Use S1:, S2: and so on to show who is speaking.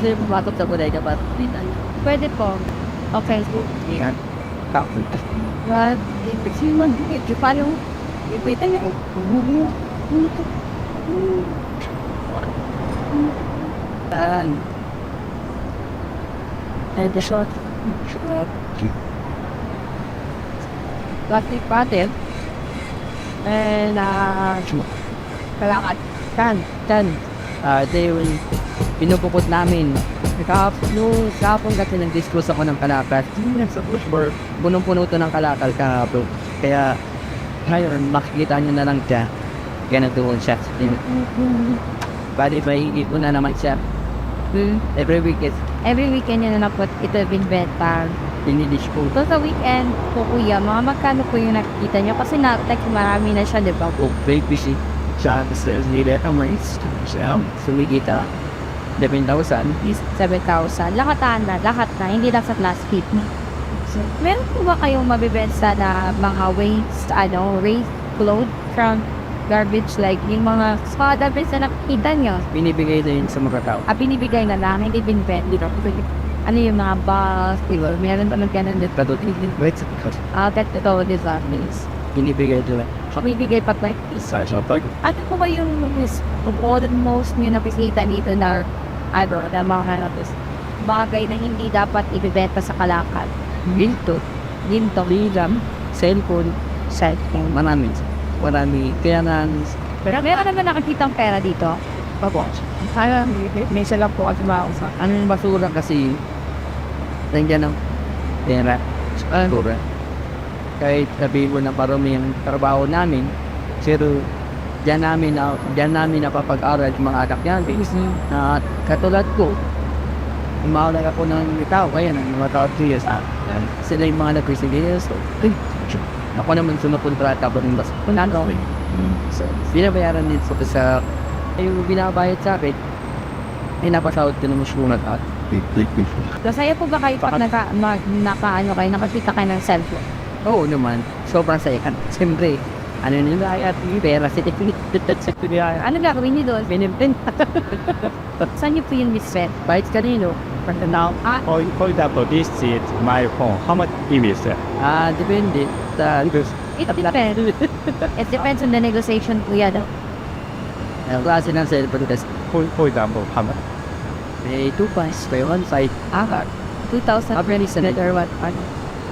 S1: gusto niyo pumasok sa bodega para titan.
S2: Pwede po. Okay.
S1: Yan. Tapos.
S2: What?
S1: Kasi man, paano? Ipita niya. Saan? And the shot. Plastic pattern. And, kalakad. Kan. Ito yung pinupukot namin. Nung kahapon kasi nag-disclose ako ng kalakal. Punong-puno ito ng kalakal kahapon. Kaya, ngayon, makikita nyo na lang siya. Ganun doon siya. Bali, may ipon na naman siya. Every weekend,
S2: Every weekend yun na po ito binibenta.
S1: dinidish ko.
S2: So sa weekend po kuya, mga magkano po yung nakikita nyo? Kasi like marami na siya, di ba?
S1: Oh, baby, si siya sa nila ang race. Siya, sumigita. 11,000.
S2: Is 7,000. Lahat na. Hindi lang sa class fit. So, meron po ba kayong mabibenta na mga waste clothes from garbage like yung mga garbage na nakikita nyo?
S1: Binibigay din sa mga tao.
S2: Binibigay na lang, hindi binibenta. Ano yung mga bags, diba? Meron ba ng ganun dito?
S1: Pero wait sa likod.
S2: Ito, these are things.
S1: Binibigay nila.
S2: Bibigay pa like
S1: Sa pag
S2: ano po ba yung most nyo nakikita dito na na mga bagay na hindi dapat ibibenta sa kalakal?
S1: ginto, lilam, cellphone, marami. Kaya na,
S2: Pero meron naman nakikita pera dito.
S1: Papo. Kaya may isa lang po at mausa. Ano yung basura kasi nandiyan ang pera. Basura. Kahit sabihin mo na parami ang trabaho namin, pero diyan namin napapag-aral yung mga anak yan. Na katulad ko, umaulay ako ng tao, kaya ng mga tao 2 years. Sila yung mga nag-resilience. So, ako naman sumukontrata ba rin basura. Ano? So, binabayaran din sa yung binabayad sa akin, ay napasahod din naman siya at
S2: Masaya po ba kayo pag nakakita kayo ng cellphone?
S1: oo naman, sobrang saya. Siyempre, ano nila at pera,
S2: Ano gagawin niyo doon?
S1: binibin.
S2: Saan niyo po yung misfit?
S1: Bahit kanino, now,
S3: For example, this is my phone. How much it is?
S1: depende.
S2: It depends. It depends on the negotiation kuya.
S1: Klase ng cellphone kasi
S3: For example, how much?
S1: may 2 points, may 1 side.
S2: 2,000
S1: Apprentice na
S2: or what?